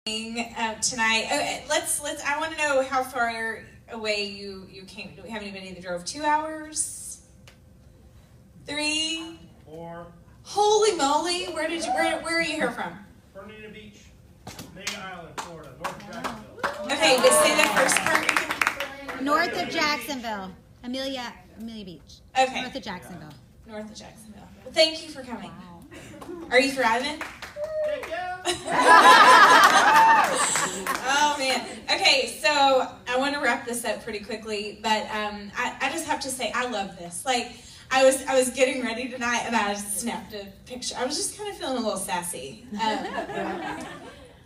Tonight. I want to know how far away you came. Do we have anybody that drove 2 hours? 3? 4. Holy moly! Where are you here from? Fernandina Beach, Main Island, Florida, north of Jacksonville. Okay, but say the first part. North of Jacksonville, Amelia Beach. Okay. North of Jacksonville. North of Jacksonville. Well, thank you for coming. Are you thriving? Oh man. Okay, so I want to wrap this up pretty quickly, but I just have to say I love this. Like I was getting ready tonight and I just snapped a picture. I was just kind of feeling a little sassy.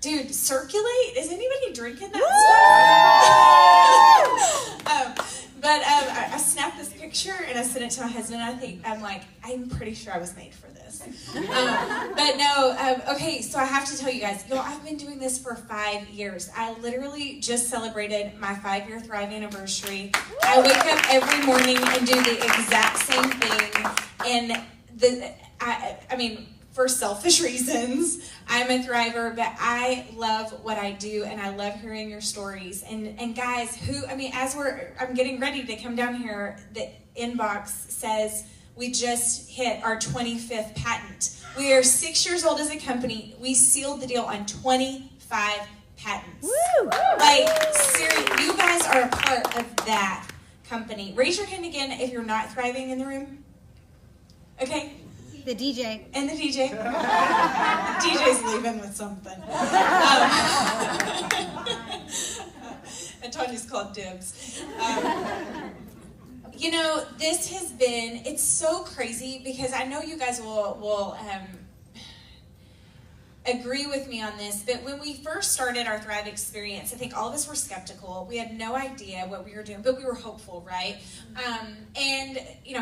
Dude, circulate? Is anybody drinking that stuff? But I snapped this picture and I sent it to my husband. I'm pretty sure I was made for this. But no, okay, so I have to tell you guys, I've been doing this for 5 years. I literally just celebrated my 5-year Thrive anniversary. I wake up every morning and do the exact same thing. And I mean, for selfish reasons, I'm a thriver, but I love what I do, and I love hearing your stories. And guys, I'm getting ready to come down here, the inbox says we just hit our 25th patent. We are 6 years old as a company. We sealed the deal on 25 patents. Woo! Like, seriously, you guys are a part of that company. Raise your hand again if you're not thriving in the room. Okay. The DJ. And the DJ. DJ's leaving with something. And Tanya's called dibs. This has been, it's so crazy because I know you guys will agree with me on this, but when we first started our Thrive experience, I think all of us were skeptical. We had no idea what we were doing, but we were hopeful, right? And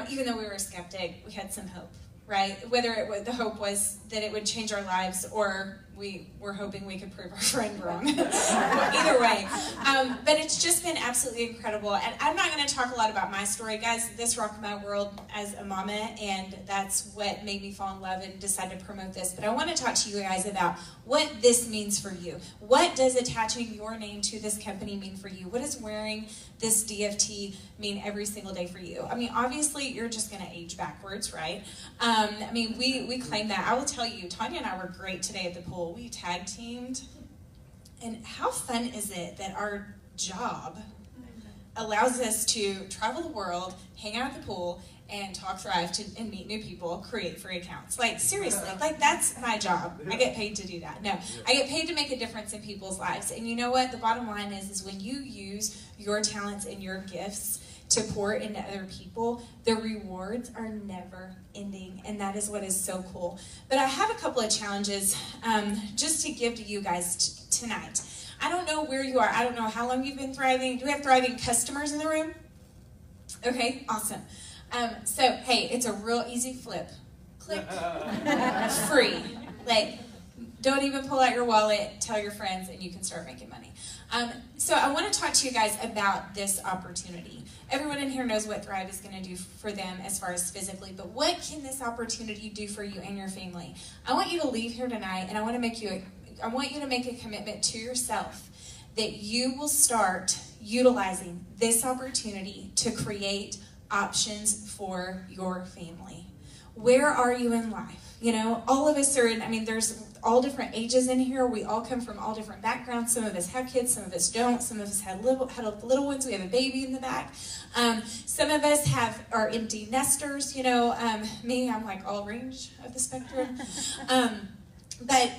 even though we were a skeptic, we had some hope. Right? Whether the hope was that it would change our lives or we were hoping we could prove our friend wrong. Either way. But it's just been absolutely incredible. And I'm not going to talk a lot about my story. Guys, this rocked my world as a mama, and that's what made me fall in love and decide to promote this. But I want to talk to you guys about what this means for you. What does attaching your name to this company mean for you? What does wearing this DFT mean every single day for you? I mean, obviously, you're just going to age backwards, right? We claim that. I will tell you, Tanya and I were great today at the pool. We tag teamed. And how fun is it that our job allows us to travel the world, hang out at the pool, and talk Thrive and meet new people, create free accounts. Like, seriously, that's my job. I get paid to do that. No, I get paid to make a difference in people's lives. And you know what? The bottom line is when you use your talents and your gifts to pour into other people, the rewards are never ending, and that is what is so cool. But I have a couple of challenges just to give to you guys tonight. I don't know where you are. I don't know how long you've been thriving. Do we have thriving customers in the room? Okay, awesome. So, hey, it's a real easy flip. Click. Free. Like, don't even pull out your wallet, tell your friends, and you can start making money. So I want to talk to you guys about this opportunity. Everyone in here knows what Thrive is going to do for them as far as physically, but what can this opportunity do for you and your family? I want you to leave here tonight, and I want you to make a commitment to yourself that you will start utilizing this opportunity to create options for your family. Where are you in life? All of us are there's all different ages in here. We all come from all different backgrounds. Some of us have kids, some of us don't. Some of us had little ones. We have a baby in the back. Some of us are empty nesters. Me, I'm like all range of the spectrum. But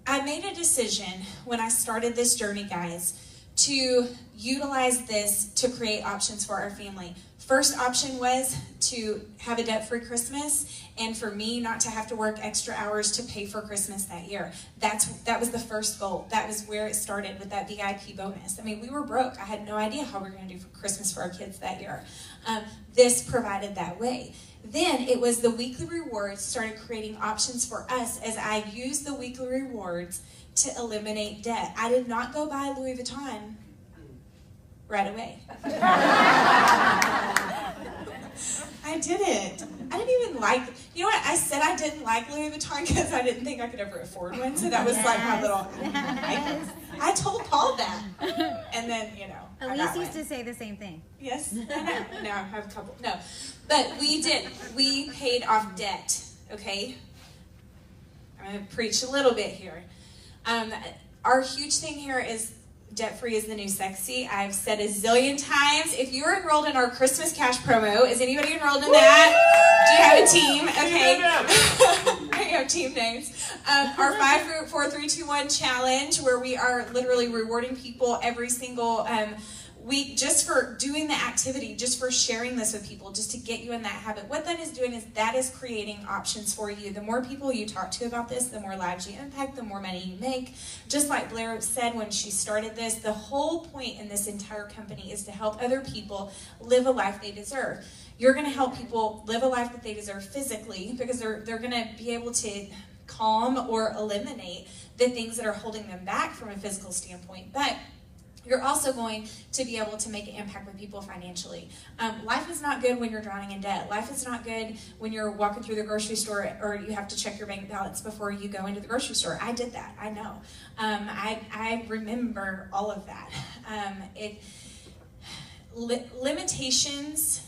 I made a decision when I started this journey, guys, to utilize this to create options for our family. First option was to have a debt-free Christmas, and for me not to have to work extra hours to pay for Christmas that year. That was the first goal. That was where it started with that VIP bonus. We were broke. I had no idea how we were going to do for Christmas for our kids that year. This provided that way. Then it was the weekly rewards started creating options for us as I used the weekly rewards to eliminate debt. I did not go buy Louis Vuitton right away. I didn't. I didn't even like, you know what, I said I didn't like Louis Vuitton because I didn't think I could ever afford one, so that was like my little, I told Paul that, and then, you know, Elise used to say the same thing. Yes, I know. No, I have a couple, no, but we paid off debt, okay? I'm going to preach a little bit here. Our huge thing here is debt-free is the new sexy. I've said a zillion times. If you're enrolled in our Christmas Cash promo, is anybody enrolled in that? Do you have a team? Okay. You have team names. Our 5, 4, 3, 2, 1 challenge, where we are literally rewarding people every single week just for doing the activity, just for sharing this with people, just to get you in that habit. What that is doing is that is creating options for you. The more people you talk to about this, the more lives you impact, the more money you make. Just like Blair said when she started this, the whole point in this entire company is to help other people live a life they deserve. You're going to help people live a life that they deserve physically, because they're going to be able to calm or eliminate the things that are holding them back from a physical standpoint. But you're also going to be able to make an impact with people financially. Life is not good when you're drowning in debt. Life is not good when you're walking through the grocery store or you have to check your bank balance before you go into the grocery store. I did that. I know. I remember all of that. Limitations.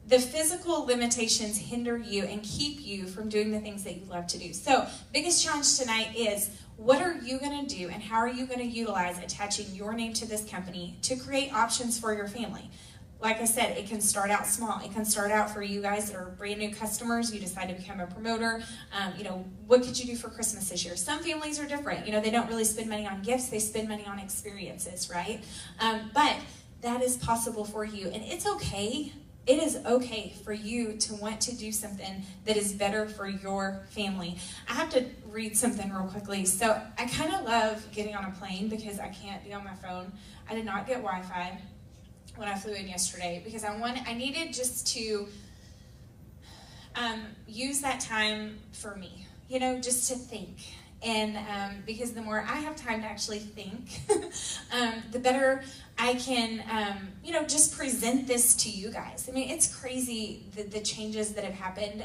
The physical limitations hinder you and keep you from doing the things that you love to do. So, biggest challenge tonight is, what are you going to do and how are you going to utilize attaching your name to this company to create options for your family? Like I said, it can start out small. It can start out for you guys that are brand new customers. You decide to become a promoter. What could you do for Christmas this year? Some families are different. They don't really spend money on gifts. They spend money on experiences, right? But that is possible for you, and it's okay. It is okay for you to want to do something that is better for your family. I have to read something real quickly. So I kind of love getting on a plane because I can't be on my phone. I did not get Wi-Fi when I flew in yesterday because I needed just to use that time for me, just to think. And because the more I have time to actually think, the better I can, just present this to you guys. I mean, it's crazy the changes that have happened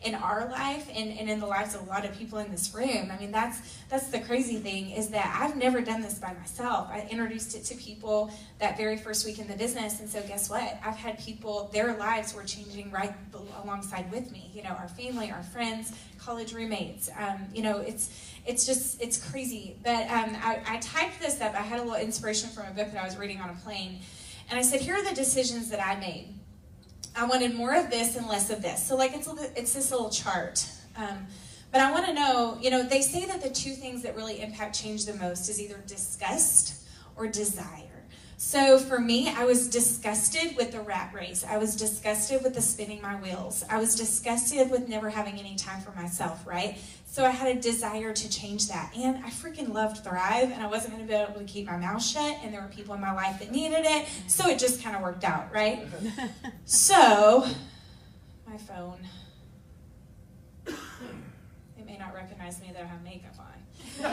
in our life and in the lives of a lot of people in this room. I mean, that's the crazy thing, is that I've never done this by myself. I introduced it to people that very first week in the business, and so guess what? I've had people, their lives were changing right alongside with me. Our family, our friends, college roommates. It's crazy. But I typed this up. I had a little inspiration from a book that I was reading on a plane. And I said, here are the decisions that I made. I wanted more of this and less of this. So it's this little chart. But I want to know, they say that the two things that really impact change the most is either disgust or desire. So for me, I was disgusted with the rat race. I was disgusted with the spinning my wheels. I was disgusted with never having any time for myself, right? So I had a desire to change that. And I freaking loved Thrive, and I wasn't going to be able to keep my mouth shut, and there were people in my life that needed it, so it just kind of worked out, right? So, my phone. It may not recognize me that I have makeup on. Okay,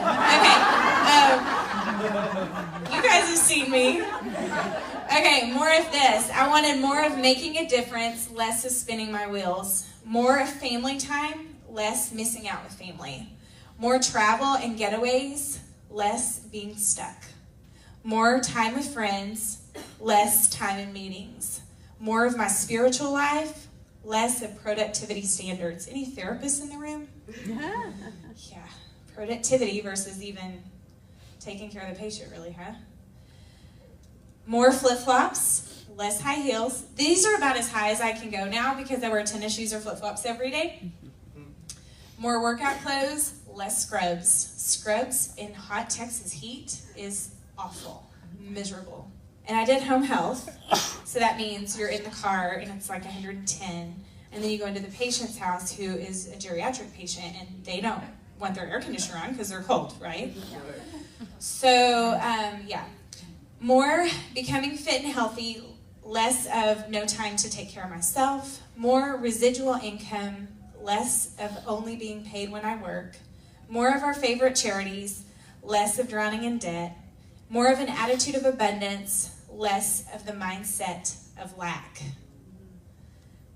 you guys have seen me. Okay, more of this. I wanted more of making a difference, less of spinning my wheels. More of family time, less missing out with family. More travel and getaways, less being stuck. More time with friends, less time in meetings. More of my spiritual life, less of productivity standards. Any therapists in the room? Yeah. Productivity versus even taking care of the patient, really, huh? More flip-flops, less high heels. These are about as high as I can go now because I wear tennis shoes or flip-flops every day. More workout clothes, less scrubs. Scrubs in hot Texas heat is awful, miserable. And I did home health, so that means you're in the car and it's like 110, and then you go into the patient's house who is a geriatric patient, and they don't want their air conditioner on because they're cold, right? So, more becoming fit and healthy, less of no time to take care of myself, more residual income, less of only being paid when I work, more of our favorite charities, less of drowning in debt, more of an attitude of abundance, less of the mindset of lack.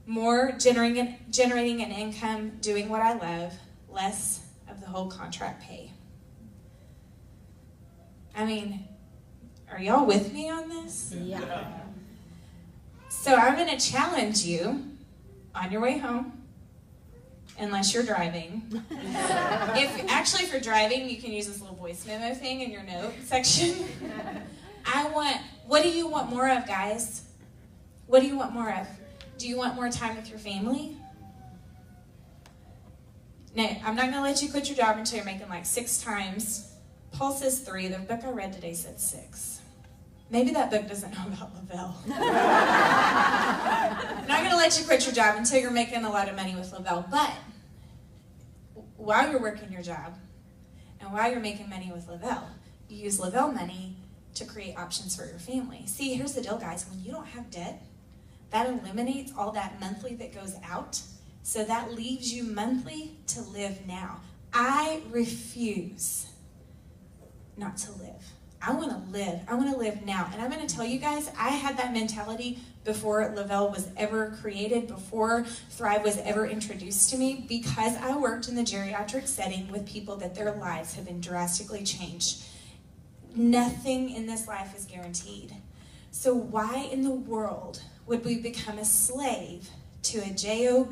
More generating an income, doing what I love, less of the whole contract pay. I mean, are y'all with me on this? Yeah. So I'm going to challenge you on your way home, unless you're driving. If you're driving, you can use this little voice memo thing in your note section. What do you want more of, guys? What do you want more of? Do you want more time with your family? No, I'm not going to let you quit your job until you're making like 6 times. Paul says 3. The book I read today said 6. Maybe that book doesn't know about Lavelle. I'm not going to let you quit your job until you're making a lot of money with Lavelle. But while you're working your job and while you're making money with Lavelle, you use Lavelle money to create options for your family. See, here's the deal, guys. When you don't have debt, that eliminates all that monthly that goes out. So that leaves you monthly to live now. I refuse not to live. I want to live. I want to live now. And I'm going to tell you guys, I had that mentality before Lavelle was ever created, before Thrive was ever introduced to me, because I worked in the geriatric setting with people that their lives have been drastically changed. Nothing in this life is guaranteed. So why in the world would we become a slave to a job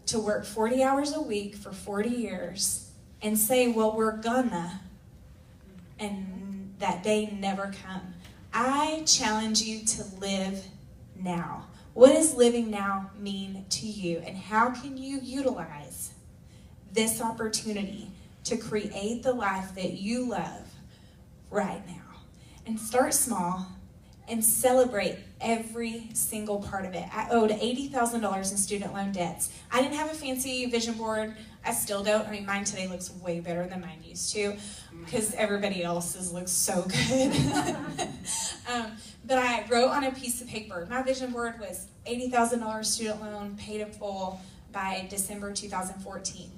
to work 40 hours a week for 40 years and say, well, we're gonna, and that day never come? I challenge you to live now. What does living now mean to you, and how can you utilize this opportunity to create the life that you love right now? And start small and celebrate every single part of it. I owed $80,000 in student loan debts. I didn't have a fancy vision board. I still don't. I mean, mine today looks way better than mine used to because everybody else's looks so good. But I wrote on a piece of paper. My vision board was $80,000 student loan paid in full by December 2014.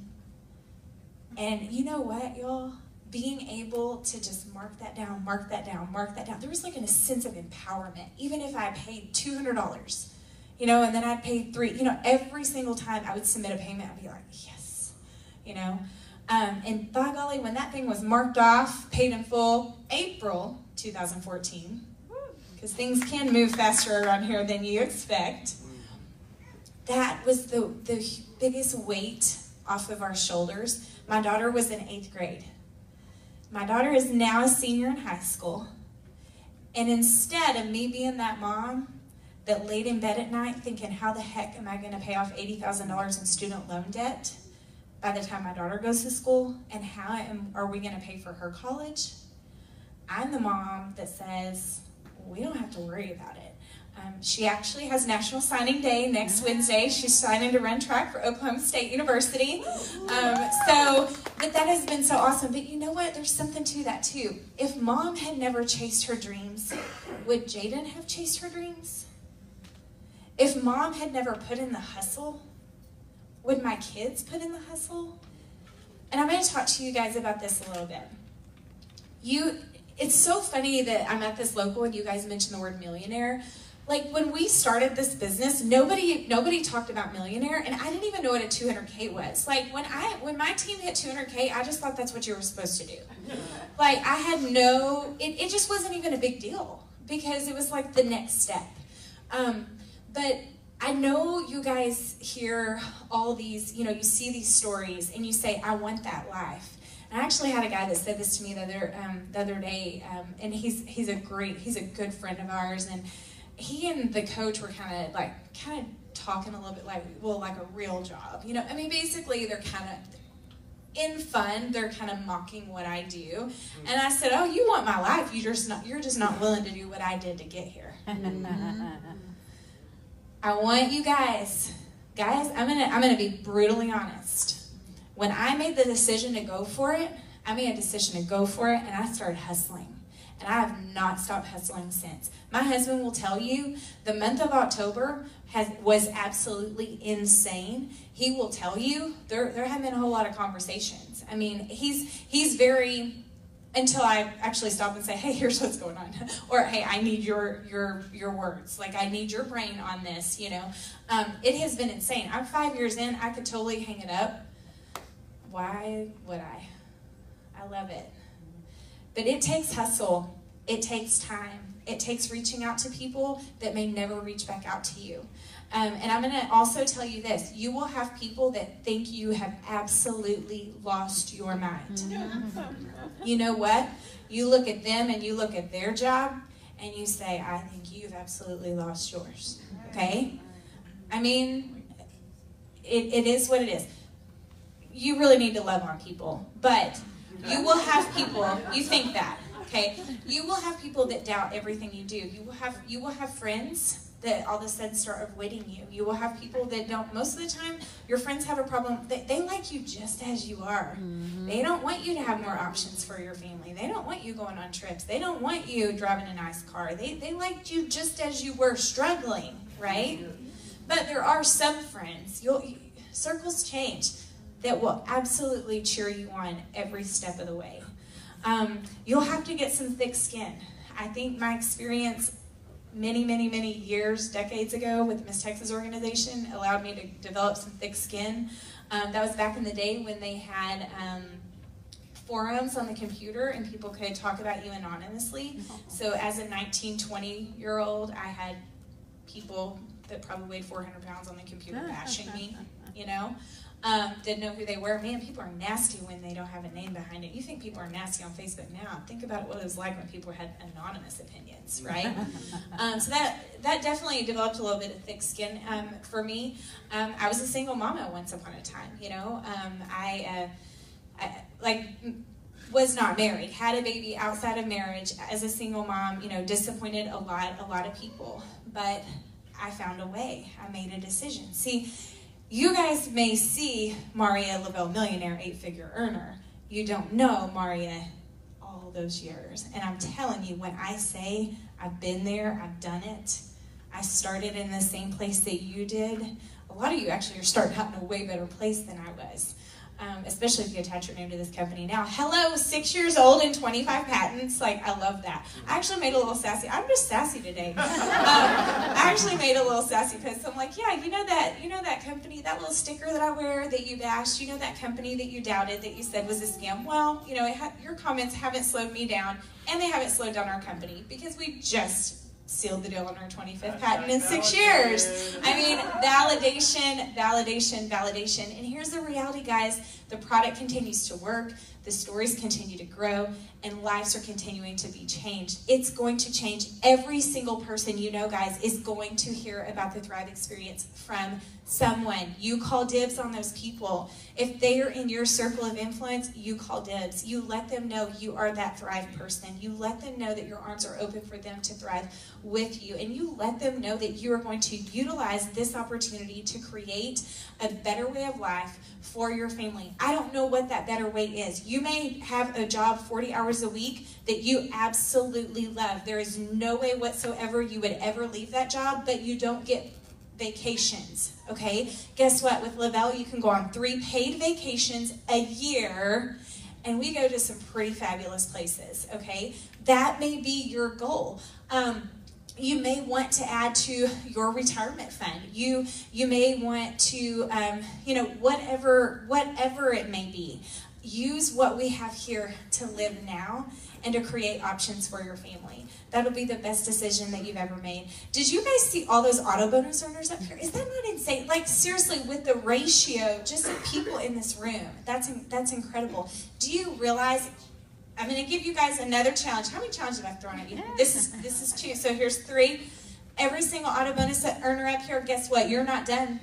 And you know what, y'all? Being able to just mark that down, mark that down, mark that down. There was like a sense of empowerment. Even if I paid $200, and then I paid $3, every single time I would submit a payment, I'd be like, yes, and by golly, when that thing was marked off, paid in full, April 2014, because things can move faster around here than you expect, that was the biggest weight off of our shoulders. My daughter was in 8th grade. My daughter is now a senior in high school. And instead of me being that mom that laid in bed at night thinking, how the heck am I going to pay off $80,000 in student loan debt by the time my daughter goes to school? And are we going to pay for her college? I'm the mom that says, we don't have to worry about it. She actually has National Signing Day next Wednesday. She's signing to run track for Oklahoma State University. But that has been so awesome. But you know what? There's something to that too. If mom had never chased her dreams, would Jaden have chased her dreams? If mom had never put in the hustle, would my kids put in the hustle? And I'm going to talk to you guys about this a little bit. It's so funny that I'm at this local and you guys mentioned the word millionaire. Like when we started this business, nobody talked about millionaire, and I didn't even know what a 200K was. Like when my team hit 200K, I just thought that's what you were supposed to do. Like I had it just wasn't even a big deal because it was like the next step. But I know you guys hear all these, you see these stories and you say, I want that life. I actually had a guy that said this to me the other day, and he's a good friend of ours, and he and the coach were kind of talking a little bit like a real job, I mean, basically they're kind of in fun, they're kind of mocking what I do, and I said, oh, you want my life, you're just not willing to do what I did to get here. I want you guys, I'm gonna be brutally honest. When I made the decision to go for it, and I started hustling. And I have not stopped hustling since. My husband will tell you the month of October was absolutely insane. He will tell you there haven't been a whole lot of conversations. I mean, he's very until I actually stop and say, hey, here's what's going on. Or, hey, I need your words. Like, I need your brain on this, you know. It has been insane. I'm 5 years in. I could totally hang it up. Why would I? I love it. But it takes hustle. It takes time. It takes reaching out to people that may never reach back out to you. And I'm going to also tell you this. You will have people that think you have absolutely lost your mind. You know what? You look at them and you look at their job and you say, I think you've absolutely lost yours. Okay? I mean, it is what it is. You really need to love on people. But you will have people, you think that, okay? You will have people that doubt everything you do. You will have friends that all of a sudden start avoiding you. You will have people that don't. Most of the time, your friends have a problem. They like you just as you are. Mm-hmm. They don't want you to have more options for your family. They don't want you going on trips. They don't want you driving a nice car. They liked you just as you were, struggling, right? But there are some friends, circles change, that will absolutely cheer you on every step of the way. You'll have to get some thick skin. I think my experience many years, decades ago with the Miss Texas organization allowed me to develop some thick skin. That was back in the day when they had forums on the computer and people could talk about you anonymously. So as a 19, 20-year-old, I had people that probably weighed 400 pounds on the computer bashing me, you know. Didn't know who they were. Man, people are nasty when they don't have a name behind it. You think people are nasty on Facebook now. Think about what it was like when people had anonymous opinions, right? So that definitely developed a little bit of thick skin for me. I was a single mama once upon a time, you know. I was not married, had a baby outside of marriage as a single mom, you know, disappointed a lot of people. But I found a way. I made a decision. See, you guys may see Mauria Lavelle, millionaire, 8-figure earner. You don't know Mauria all those years. And I'm telling you, when I say I've been there, I've done it, I started in the same place that you did. A lot of you actually are starting out in a way better place than I was. Especially if you attach your name to this company now. Hello, 6 years old and 25 patents. Like, I love that. I actually made a little sassy. I'm just sassy today. I actually made a little sassy post. I'm like, yeah, you know that company, that little sticker that I wear that you bashed, you know that company that you doubted, that you said was a scam? Well, you know, your comments haven't slowed me down, and they haven't slowed down our company, because we just sealed the deal on our 25th patent in 6 years. I mean, validation. And here's the reality, guys. The product continues to work, the stories continue to grow, and lives are continuing to be changed. It's going to change. Every single person you know, guys, is going to hear about the Thrive experience from someone. You call dibs on those people. If they are in your circle of influence, you call dibs. You let them know you are that Thrive person. You let them know that your arms are open for them to thrive with you. And you let them know that you are going to utilize this opportunity to create a better way of life for your family. I don't know what that better way is. You may have a job 40 hours a week that you absolutely love. There is no way whatsoever you would ever leave that job, but you don't get vacations, okay? Guess what? With Lavelle, you can go on 3 paid vacations a year, and we go to some pretty fabulous places, okay? That may be your goal. You may want to add to your retirement fund. You may want to, whatever it may be. Use what we have here to live now and to create options for your family. That'll be the best decision that you've ever made. Did you guys see all those auto bonus earners up here? Is that not insane? Like, seriously, with the ratio just of people in this room, that's incredible. Do you realize? I'm going to give you guys another challenge. How many challenges have I thrown at you? This is 2. So here's 3. Every single auto bonus earner up here, guess what? You're not done.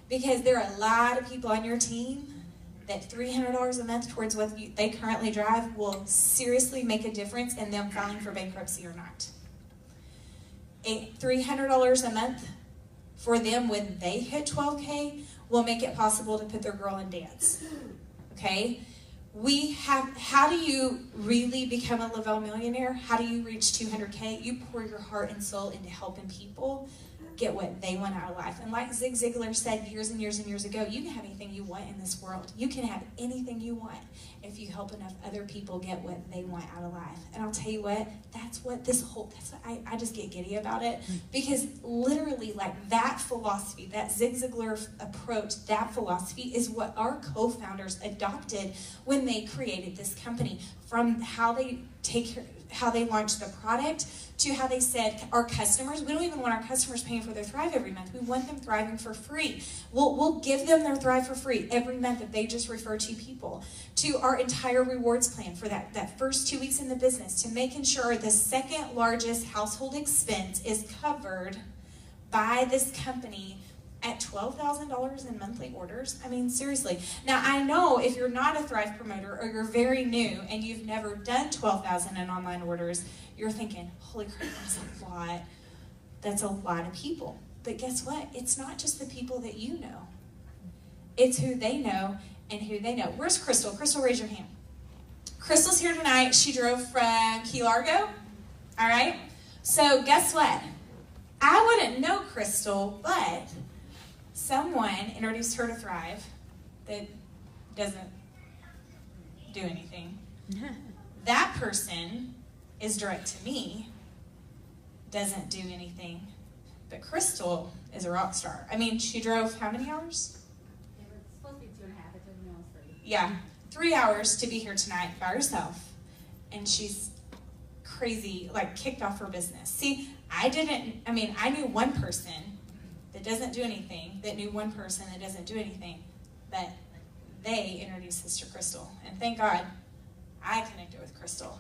Because there are a lot of people on your team that $300 a month towards what they currently drive will seriously make a difference in them filing for bankruptcy or not. $300 a month for them when they hit 12K will make it possible to put their girl in dance. Okay? How do you really become a Lavelle millionaire? How do you reach 200K? You pour your heart and soul into helping people get what they want out of life. And like Zig Ziglar said years and years and years ago, you can have anything you want in this world. You can have anything you want if you help enough other people get what they want out of life. And I'll tell you what, that's what I just get giddy about it, because literally like that philosophy, that Zig Ziglar approach, that philosophy is what our co-founders adopted when they created this company. From how they launched the product to how they said our customers, we don't even want our customers paying for their Thrive every month. We want them thriving for free. We'll give them their Thrive for free every month if they just refer 2 people. To our entire rewards plan for that first 2 weeks in the business, to making sure the second largest household expense is covered by this company at $12,000 in monthly orders. I mean, seriously. Now, I know if you're not a Thrive promoter or you're very new and you've never done 12,000 in online orders, you're thinking, holy crap, that's a lot. That's a lot of people. But guess what? It's not just the people that you know. It's who they know and who they know. Where's Crystal? Crystal, raise your hand. Crystal's here tonight. She drove from Key Largo. All right? So guess what? I wouldn't know Crystal, but someone introduced her to Thrive that doesn't do anything. That person is direct to me, doesn't do anything. But Crystal is a rock star. I mean, she drove how many hours? It was supposed to be 2.5, it took me almost 3. Yeah, 3 hours to be here tonight by herself. And she's crazy, like kicked off her business. See, I knew one person that doesn't do anything, that knew one person that doesn't do anything, but they introduced us to Crystal. And thank God I connected with Crystal.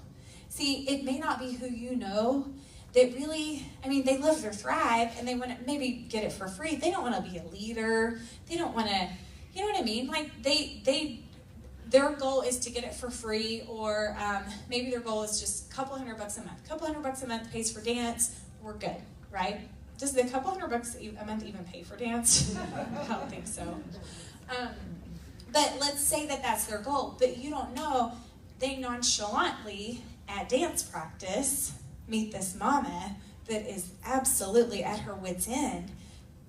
See, it may not be who you know that really, they love their Thrive and they want to maybe get it for free. They don't want to be a leader. They don't want to, you know what I mean? Like their goal is to get it for free, or maybe their goal is just a couple $100 a month. A couple $100 a month pays for dance, we're good, right? Does the couple $100 a month even pay for dance? I don't think so. But let's say that that's their goal, but you don't know, they nonchalantly at dance practice meet this mama that is absolutely at her wit's end.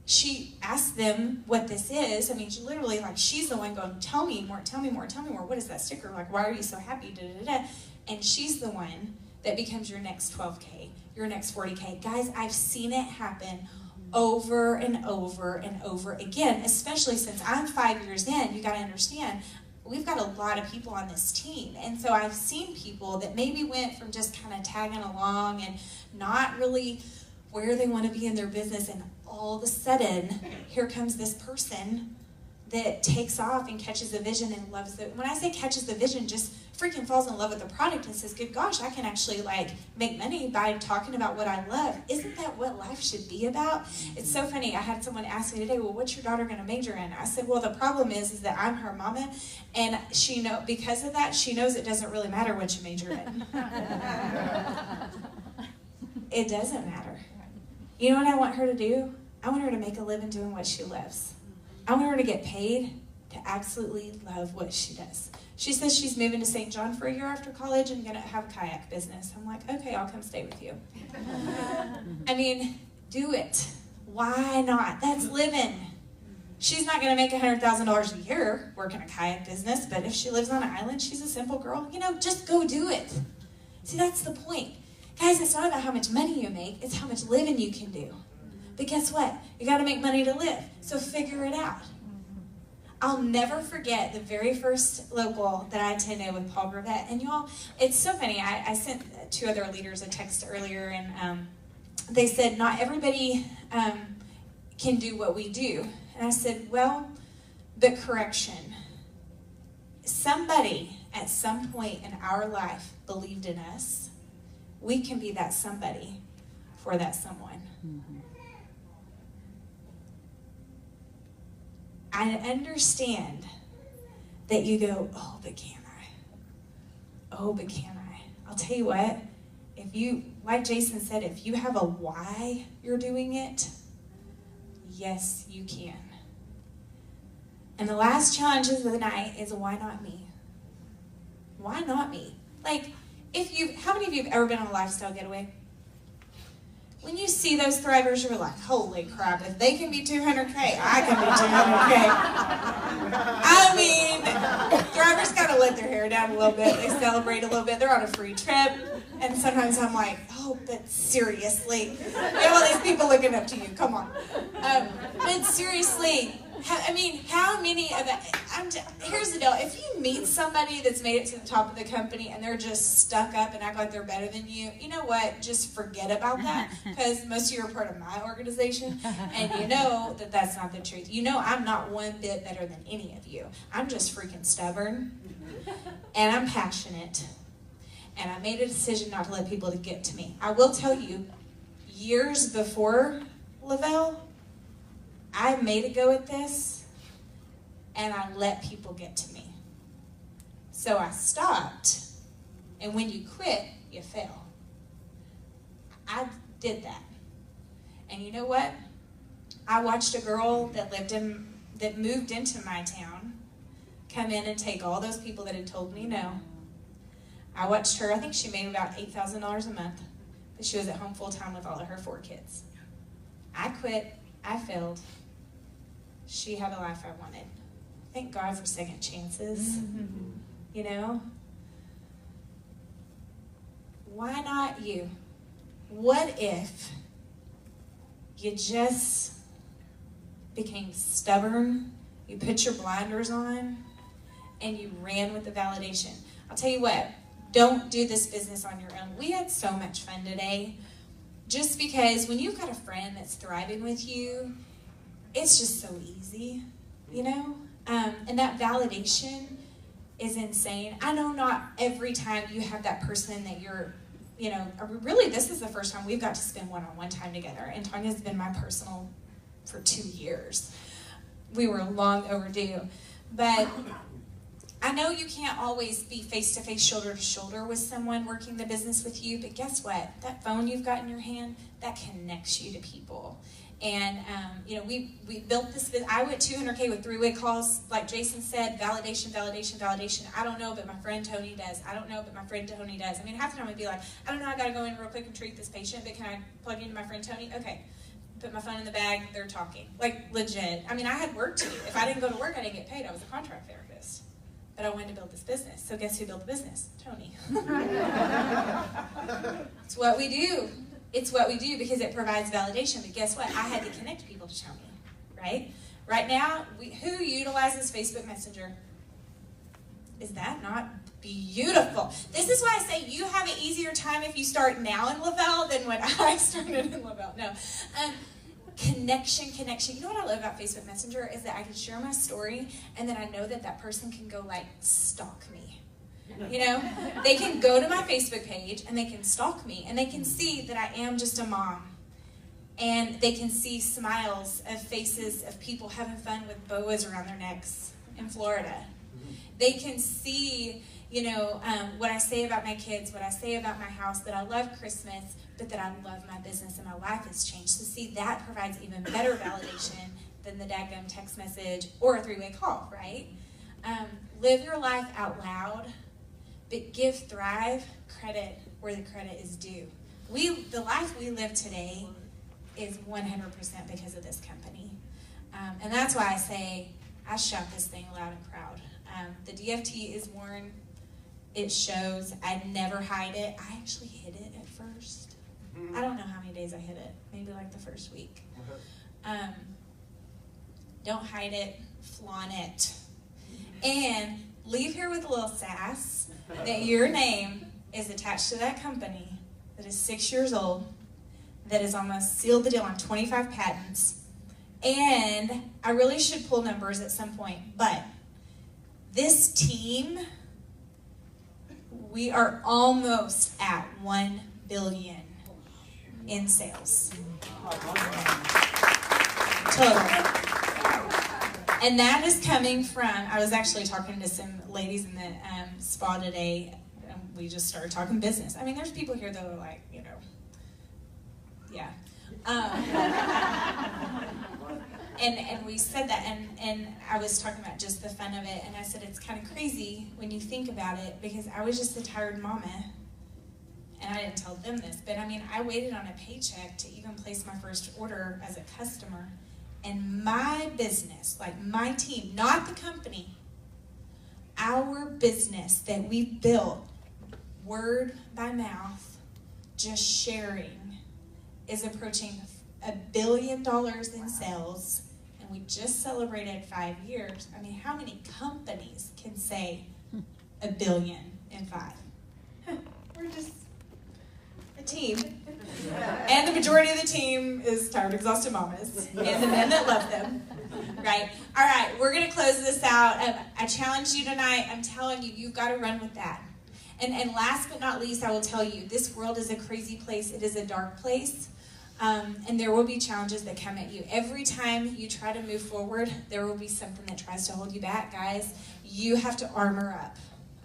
She asked them what this is. She literally, she's the one going, tell me more, tell me more, tell me more. What is that sticker? Why are you so happy? Da, da, da. And she's the one that becomes your next 12K, your next 40K. Guys, I've seen it happen over and over and over again, especially since I'm 5 years in. You got to understand, we've got a lot of people on this team. And so I've seen people that maybe went from just kind of tagging along and not really where they want to be in their business, and all of a sudden, here comes this person that takes off and catches the vision and loves it. When I say catches the vision, just freaking falls in love with the product and says, good gosh, I can actually make money by talking about what I love. Isn't that what life should be about? It's so funny. I had someone ask me today, well, what's your daughter going to major in? I said, well, the problem is that I'm her mama, and because of that, she knows it doesn't really matter what you major in. It doesn't matter. You know what I want her to do? I want her to make a living doing what she loves. I want her to get paid to absolutely love what she does. She says she's moving to St. John for a year after college and going to have a kayak business. I'm like, okay, I'll come stay with you. Do it. Why not? That's living. She's not going to make $100,000 a year working a kayak business, but if she lives on an island, she's a simple girl. Just go do it. See, that's the point. Guys, it's not about how much money you make, it's how much living you can do. But guess what? You got to make money to live, so figure it out. I'll never forget the very first local that I attended with Paul Gravette. And y'all, it's so funny. I sent 2 other leaders a text earlier, and they said, not everybody can do what we do. And I said, well, but correction. Somebody at some point in our life believed in us. We can be that somebody for that someone. Mm-hmm. I understand that you go, oh, but can I? Oh, but can I? I'll tell you what, if you, like Jason said, if you have a why you're doing it, yes, you can. And the last challenge of the night is, why not me? Why not me? How many of you have ever been on a lifestyle getaway? When you see those thrivers, you're like, holy crap, if they can be 200K, I can be 200K. I mean, thrivers gotta let their hair down a little bit. They celebrate a little bit. They're on a free trip. And sometimes I'm like, oh, but seriously. You have all these people looking up to you. Come on. But seriously, how many of that? Here's the deal. If you meet somebody that's made it to the top of the company and they're just stuck up and act like they're better than you, you know what? Just forget about that, because most of you are part of my organization, and you know that that's not the truth. You know I'm not one bit better than any of you. I'm just freaking stubborn, and I'm passionate, and I made a decision not to let people get to me. I will tell you, years before Lavelle, I made a go at this, and I let people get to me. So I stopped, and when you quit, you fail. I did that. And you know what? I watched a girl that moved into my town come in and take all those people that had told me no. I watched her. I think she made about $8,000 a month, but she was at home full time with all of her 4 kids. I quit. I failed. She had a life I wanted. Thank God for second chances. You know? Why not you? What if you just became stubborn, you put your blinders on, and you ran with the validation? I'll tell you what, don't do this business on your own. We had so much fun today, just because when you've got a friend that's thriving with you, it's just so easy, you know? And that validation is insane. I know not every time you have that person that you're, you know, really this is the first time we've got to spend one-on-one time together, and Tanya's been my personal for 2 years. We were long overdue. But I know you can't always be face-to-face, shoulder-to-shoulder with someone working the business with you, but guess what? That phone you've got in your hand, that connects you to people. And, you know, we built this, I went 200K with 3-way calls, like Jason said, validation, validation, validation. I don't know, but my friend Tony does. I don't know, but my friend Tony does. I mean, half the time I'd be like, I don't know, I got to go in real quick and treat this patient, but can I plug into my friend Tony? Okay. Put my phone in the bag, they're talking. Like, legit. I mean, I had work to do. If I didn't go to work, I didn't get paid. I was a contract therapist. But I wanted to build this business. So guess who built the business? Tony. It's what we do. It's what we do because it provides validation. But guess what? I had to connect people to Tony, right? Right now, who utilizes Facebook Messenger? Is that not beautiful? This is why I say you have an easier time if you start now in Lavelle than when I started in Lavelle. No. Connection. You know what I love about Facebook Messenger is that I can share my story, and then I know that that person can go like stalk me. You know, they can go to my Facebook page and they can stalk me, and they can see that I am just a mom, and they can see smiles of faces of people having fun with boas around their necks in Florida. They can see, you know, what I say about my kids, what I say about my house, that I love Christmas, but that I love my business and my life has changed. So see, that provides even better validation than the dadgum text message or a 3-way call, right? Live your life out loud, but give Thrive credit where the credit is due. The life we live today is 100% because of this company. And that's why I say I shout this thing loud and proud. The DFT is worn. It shows. I never hide it. I actually hid it at first. I don't know how many days I hid it. Maybe like the first week. Don't hide it. Flaunt it. And leave here with a little sass that your name is attached to that company that is 6 years old, that has almost sealed the deal on 25 patents. And I really should pull numbers at some point, but this team, we are almost at 1 billion in sales. Total. And that is coming from, I was actually talking to some ladies in the spa today. We just started talking business. I mean, there's people here that are like, you know, yeah. And we said that, and I was talking about just the fun of it, and I said it's kind of crazy when you think about it, because I was just a tired mama and I didn't tell them this, but I mean, I waited on a paycheck to even place my first order as a customer. And my business, like my team, not the company, our business that we built word by mouth, just sharing, is approaching $1 billion in sales. And we just celebrated 5 years. I mean, how many companies can say $1 billion in 5? We're just a team. And the majority of the team is tired, exhausted mamas and the men that love them. Right? All right, we're going to close this out. I challenge you tonight. I'm telling you, you've got to run with that. And last but not least, I will tell you, this world is a crazy place. It is a dark place. And there will be challenges that come at you. Every time you try to move forward, there will be something that tries to hold you back, guys. You have to armor up.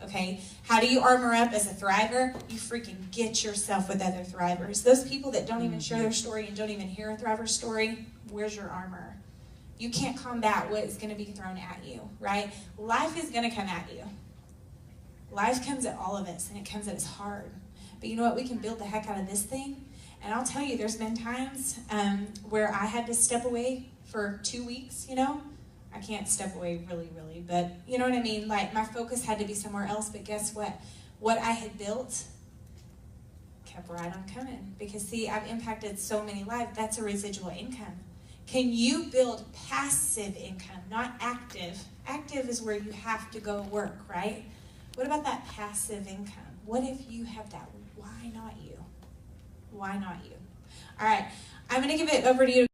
Okay, how do you armor up as a thriver? You freaking get yourself with other thrivers. Those people that don't even share their story and don't even hear a thriver's story, where's your armor? You can't combat what is going to be thrown at you, right? Life is going to come at you. Life comes at all of us, and it comes at us hard. But you know what? We can build the heck out of this thing. And I'll tell you, there's been times where I had to step away for 2 weeks, you know? I can't step away really, but you know what I mean? Like, my focus had to be somewhere else, but guess what? What I had built kept right on coming. Because, see, I've impacted so many lives. That's a residual income. Can you build passive income, not active? Active is where you have to go work, right? What about that passive income? What if you have that? Why not you? Why not you? All right, I'm going to give it over to you.